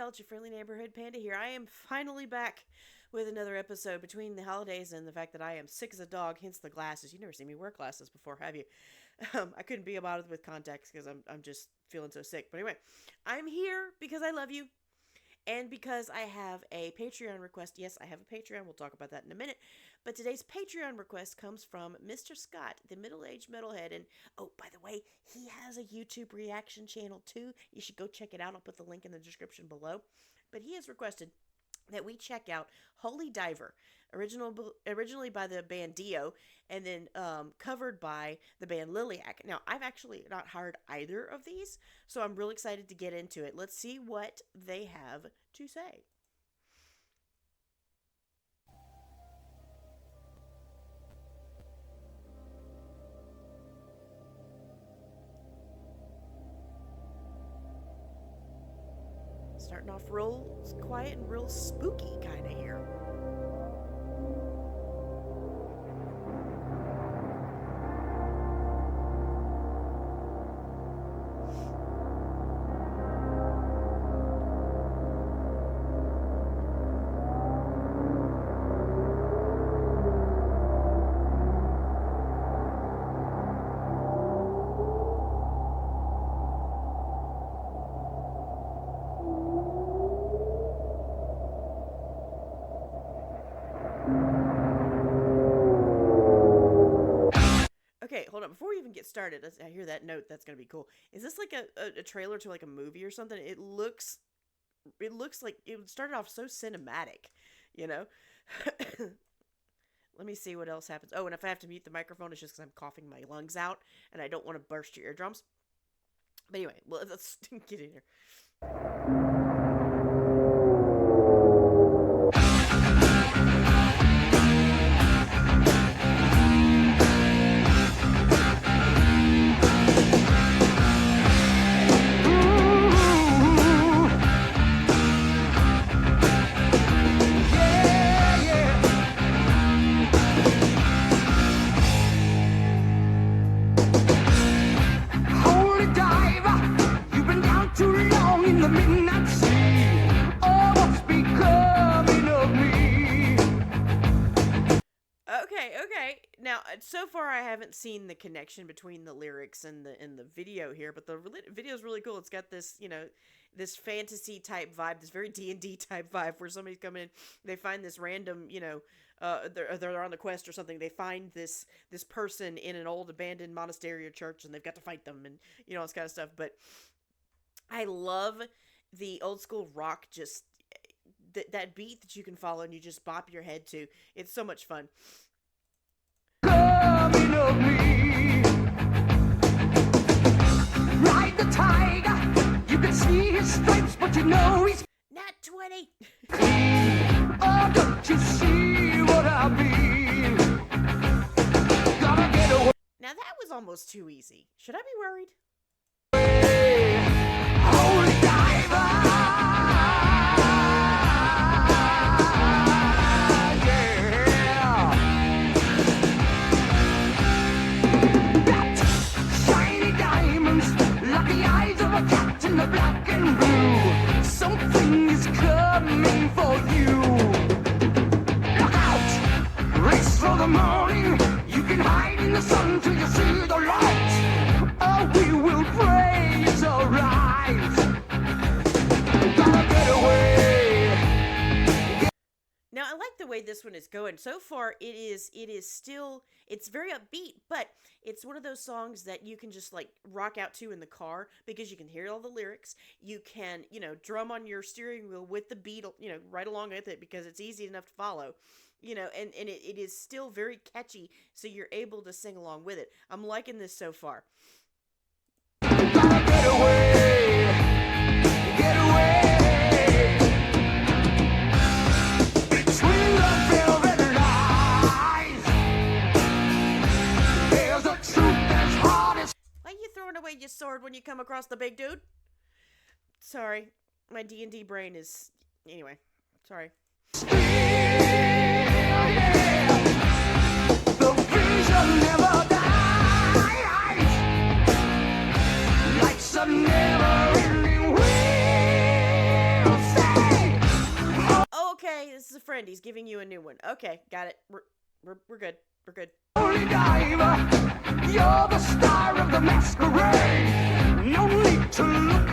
y'all, it's your friendly neighborhood panda here. I am finally back with another episode between the holidays and the fact that I am sick as a dog, hence the glasses. You've never seen me wear glasses before, have you? I couldn't be bothered with contacts because I'm just feeling so sick. But anyway, I'm here because I love you and because I have a Patreon request. Yes, I have a Patreon. We'll talk about that in a minute. But today's Patreon request comes from Mr. Scott, the middle-aged metalhead. And, oh, by the way, he has a YouTube reaction channel, too. You should go check it out. I'll put the link in the description below. But he has requested that we check out Holy Diver, originally by the band Dio, and then covered by the band Liliac. Now, I've actually not heard either of these, so I'm real excited to get into it. Let's see what they have to say. Starting off real quiet and real spooky kind of here. Okay, hold on. Before we even get started, I hear that note. That's gonna be cool. Is this like a trailer to like a movie or something? It looks like it started off so cinematic, you know. Let me see what else happens. Oh, and if I have to mute the microphone, it's just because I'm coughing my lungs out, and I don't want to burst your eardrums. But anyway, well, let's get in here. Okay. Now, so far I haven't seen the connection between the lyrics and the video here, but the video is really cool. It's got this, this fantasy type vibe, this very D&D type vibe, where somebody's coming in, they find this random, they're on the quest or something. They find this person in an old abandoned monastery or church, and they've got to fight them, and all this kind of stuff. But I love the old school rock, just that beat that you can follow and you just bop your head to. It's so much fun. Of me. Ride the tiger, you can see his stripes, but you know he's not 20. Oh, don't you see what I mean? Gotta get away. Now that was almost too easy. Should I be worried? Holy diver. In the black and blue, something is coming for you. Look out! Race for the morning. You can hide in the sun till you see the light. Oh, we will pray it's alright. Gotta get away. Now, I like the way this one is going. So far, it is still, it's very upbeat, but it's one of those songs that you can just, like, rock out to in the car because you can hear all the lyrics. You can, drum on your steering wheel with the beat, right along with it because it's easy enough to follow, and it is still very catchy, so you're able to sing along with it. I'm liking this so far. Get away! Get away! Throwing away your sword when you come across the big dude. Sorry, my D&D brain is... Anyway, sorry. The vision never dies. Like some never-ending wheel. a friend. He's giving you a new one. Okay, got it. We're good. We're good. Holy diver, you're the star of the masquerade. No need to look.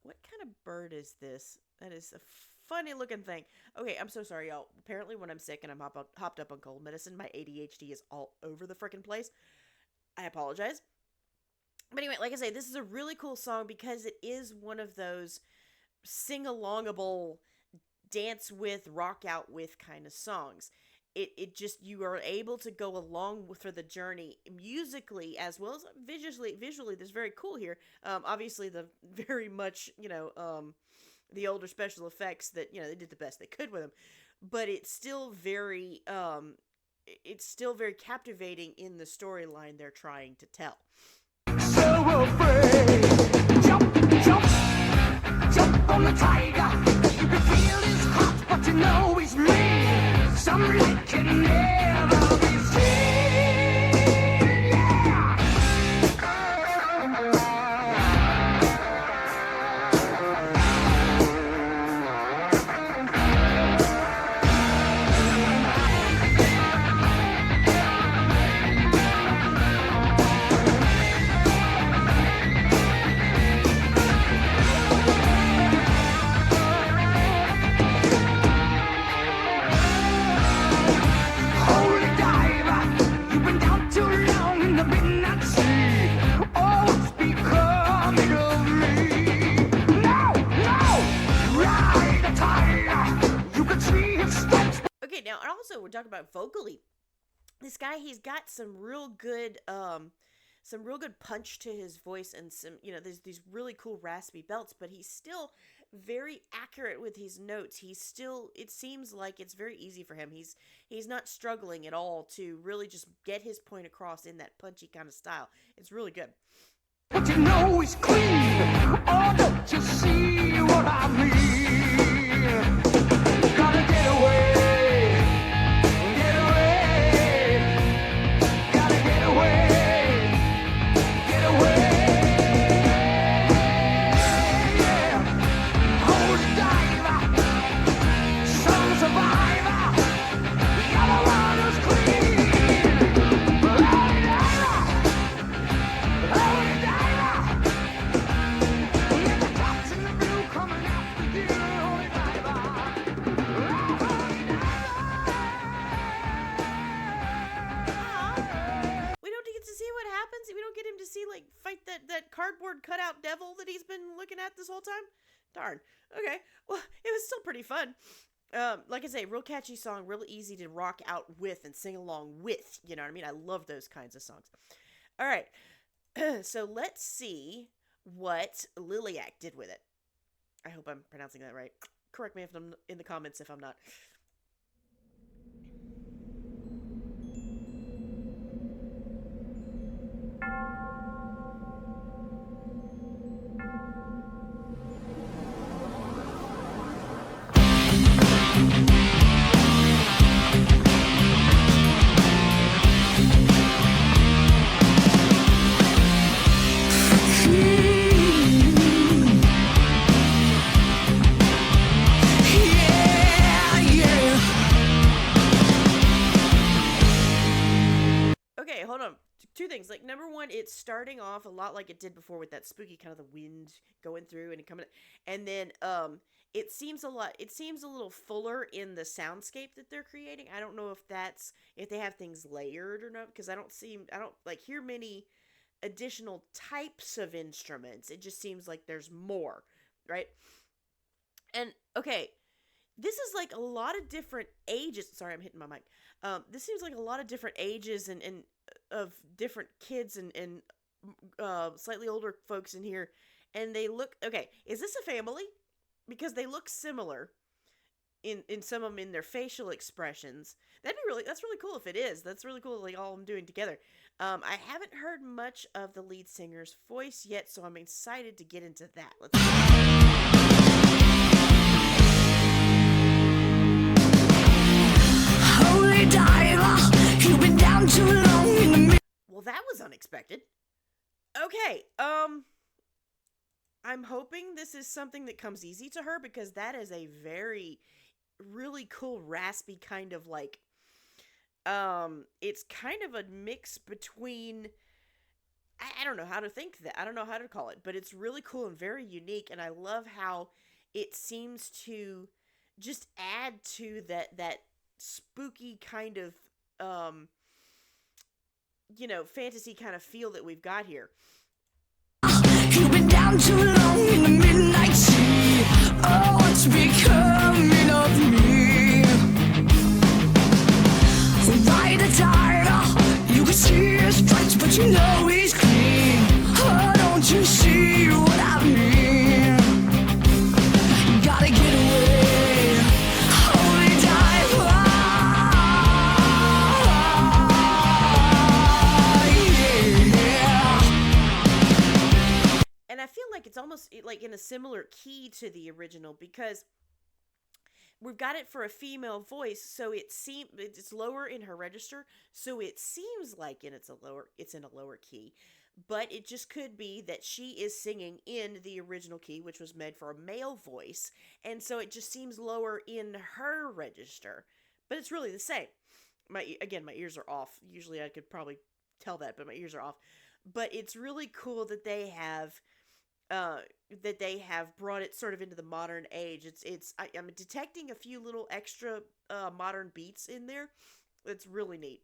What kind of bird is this? That is a funny looking thing. Okay, I'm so sorry, y'all. Apparently, when I'm sick and I'm hopped up on cold medicine, my ADHD is all over the freaking place. I apologize. But anyway, like I say, this is a really cool song because it is one of those sing-alongable, dance with, rock out with kind of songs. It just, you are able to go along with for the journey musically as well as visually. This is very cool here. Obviously the very much, the older special effects that, they did the best they could with them, but it's still very captivating in the storyline they're trying to tell. So afraid. Jump, jump, jump on the tiger. You can feel his heart, but you know he's mean. Some light can never be seen. Yeah. Holy diver, you've been down too long in the midnight sea. Oh, it's becoming of me. No, no, ride the tiger. You can see his steps. Okay, now also we're talking about vocally. This guy, he's got some real good punch to his voice, and some, there's these really cool raspy belts, but he's still very accurate with his notes. It seems like it's very easy for him. He's not struggling at all to really just get his point across in that punchy kind of style. It's really good. But you know he's clean. Oh, don't you see what I mean? Gotta get away. Get away. Gotta get away. Get away. Yeah. Holy diver. Some survivor. You're the one who's clean. Holy diver. Holy diver. Let the cops in the blue coming after you. Holy diver. Holy diver. We don't get to see what happens. We don't get him to see, like, fight that cardboard cutout devil that he's been looking at this whole time. Darn. Okay. Well, it was still pretty fun. Like I say, real catchy song, real easy to rock out with and sing along with. You know what I mean? I love those kinds of songs. All right. So let's see what Liliac did with it. I hope I'm pronouncing that right. Correct me if I'm in the comments if I'm not. Okay, hold on. Two things. Like, number one, it's starting off a lot like it did before with that spooky kind of the wind going through and coming, and then it seems a little fuller in the soundscape that they're creating. I don't know if they have things layered or not, because I don't like hear many additional types of instruments. It just seems like there's more, right? And okay, this is like a lot of different ages. Sorry, I'm hitting my mic. This seems like a lot of different ages and of different kids and slightly older folks in here. And they look, okay, is this a family? Because they look similar in some of them in their facial expressions. That's really cool if it is. That's really cool, like all of them doing together. I haven't heard much of the lead singer's voice yet, so I'm excited to get into that. Let's Holy diver, you've been down too long in the Well, that was unexpected. Okay, I'm hoping this is something that comes easy to her, because that is a very really cool raspy kind of like it's kind of a mix between I don't know how to think that. I don't know how to call it, but it's really cool and very unique, and I love how it seems to just add to that spooky kind of um fantasy kind of feel that we've got here. You've been down too long in the midnight sea. Oh, what's becoming of me? Ride a tiger, you can see his stripes, but you know he's clean. Oh, don't you see what I mean? Gotta get away, only die. Yeah. And I feel like it's almost like in a similar key to the original because we've got it for a female voice, so it's lower in her register, so it seems like it's in a lower key. But it just could be that she is singing in the original key, which was made for a male voice, and so it just seems lower in her register. But it's really the same. My ears are off. Usually I could probably tell that, but my ears are off. But it's really cool that they have brought it sort of into the modern age. I'm detecting a few little extra modern beats in there. It's really neat.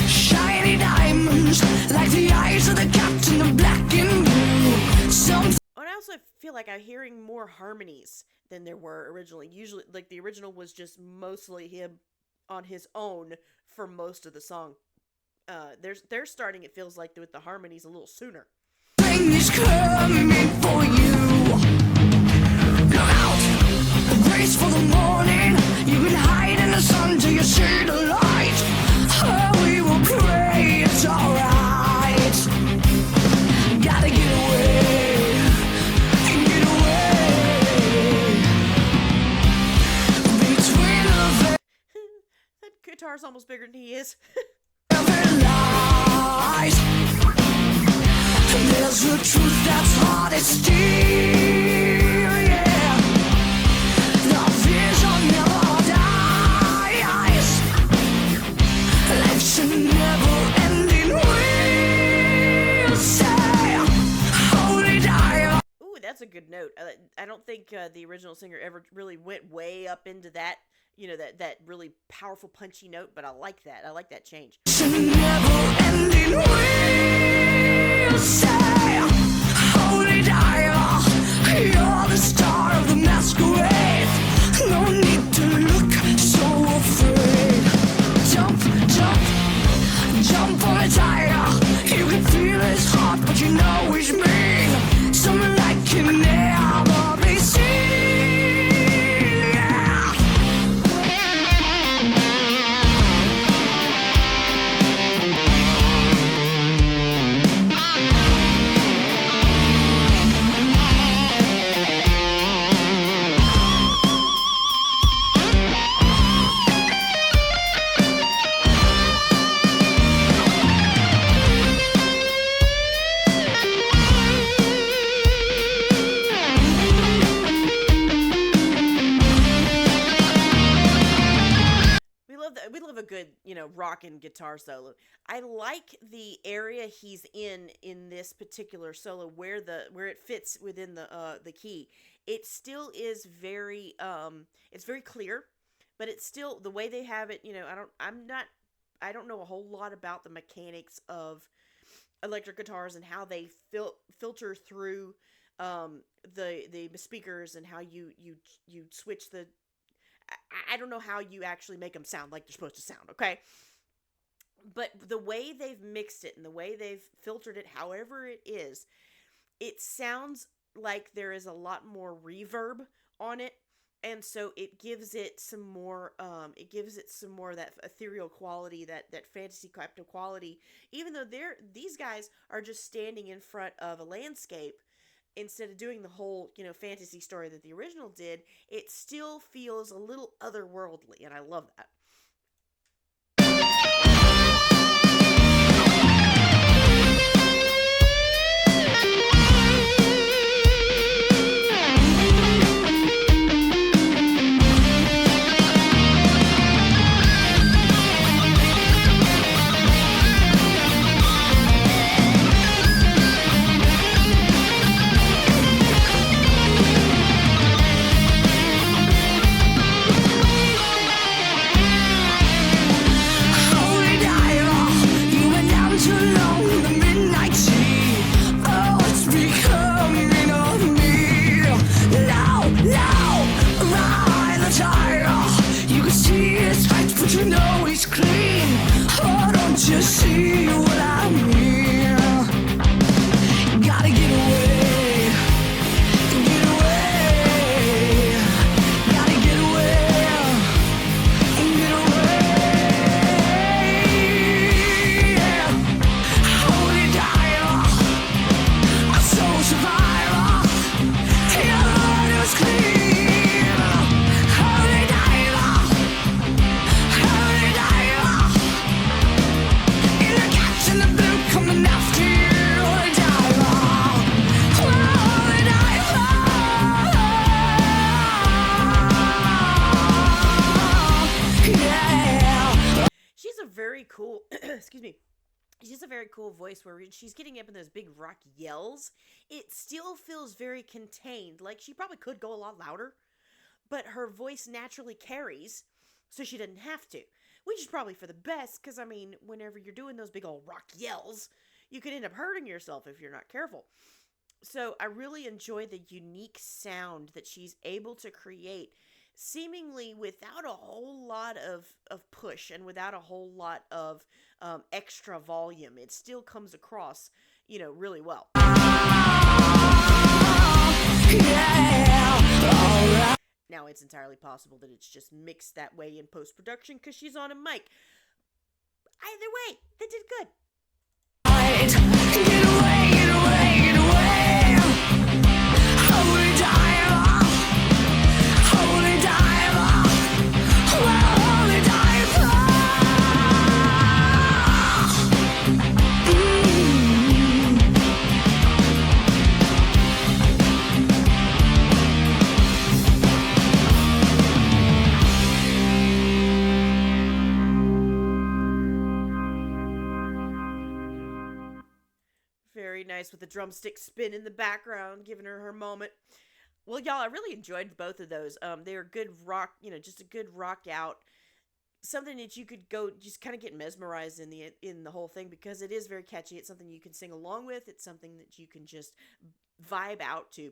Shiny diamonds, like the eyes of the captain of black and blue. And I also feel like I'm hearing more harmonies than there were originally. Usually, like the original was just mostly him on his own for most of the song. They're starting, it feels like, with the harmonies a little sooner. Spring is coming for you. Look out, brace for the morning. You can hide in the sun till you see the light. Oh, we will pray it's alright. Gotta get away, get away. Between the That guitar's almost bigger than he is. lies. There's a truth that's hard to steal, yeah. The vision never dies. Life's a never-ending wheel. Say, holy die. Ooh, that's a good note. I don't think the original singer ever really went way up into that, that really powerful, punchy note, but I like that. I like that change. It's a never-ending wheel. Say, holy diver, you're the star of the masquerade. No need to look so afraid. Jump, jump, jump on a tiger. You can feel his heart, but you know he's mean. Someone like him never be seen. Yeah. We love a good, rockin' guitar solo. I like the area he's in this particular solo where it fits within the key. It still is very it's very clear, but it's still the way they have it, I don't know a whole lot about the mechanics of electric guitars and how they filter through the speakers and how you switch the I don't know how you actually make them sound like they're supposed to sound, okay? But the way they've mixed it and the way they've filtered it, however it is, it sounds like there is a lot more reverb on it, and so it gives it some more of that ethereal quality, that fantasy type of quality. Even though these guys are just standing in front of a landscape, instead of doing the whole, fantasy story that the original did, it still feels a little otherworldly, and I love that. excuse me, she has a very cool voice where she's getting up in those big rock yells. It still feels very contained. Like she probably could go a lot louder, but her voice naturally carries, so she doesn't have to. Which is probably for the best, because I mean, whenever you're doing those big old rock yells, you could end up hurting yourself if you're not careful. So I really enjoy the unique sound that she's able to create, seemingly without a whole lot of push and without a whole lot of extra volume. It still comes across, really well. Now, it's entirely possible that it's just mixed that way in post production because she's on a mic. Either way, they did good. Get away, get away, get away. Holy diver, holy diver, holy diver. Very nice with the drumstick spin in the background, giving her moment. Well, y'all, I really enjoyed both of those. They were good rock, just a good rock out. Something that you could go just kind of get mesmerized in the whole thing because it is very catchy. It's something you can sing along with. It's something that you can just vibe out to.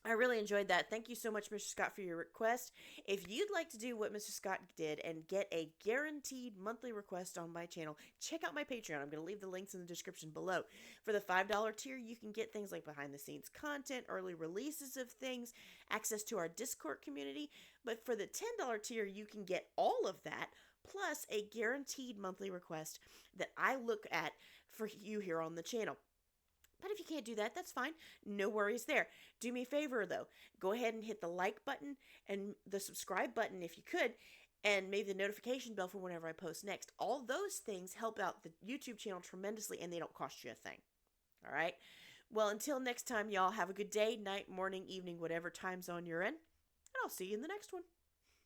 I really enjoyed that. Thank you so much, Mr. Scott, for your request. If you'd like to do what Mr. Scott did and get a guaranteed monthly request on my channel, check out my Patreon. I'm going to leave the links in the description below. For the $5 tier, you can get things like behind-the-scenes content, early releases of things, access to our Discord community. But for the $10 tier, you can get all of that, plus a guaranteed monthly request that I look at for you here on the channel. But if you can't do that, that's fine. No worries there. Do me a favor, though. Go ahead and hit the like button and the subscribe button if you could, and maybe the notification bell for whenever I post next. All those things help out the YouTube channel tremendously, and they don't cost you a thing. All right? Well, until next time, y'all, have a good day, night, morning, evening, whatever time zone you're in, and I'll see you in the next one.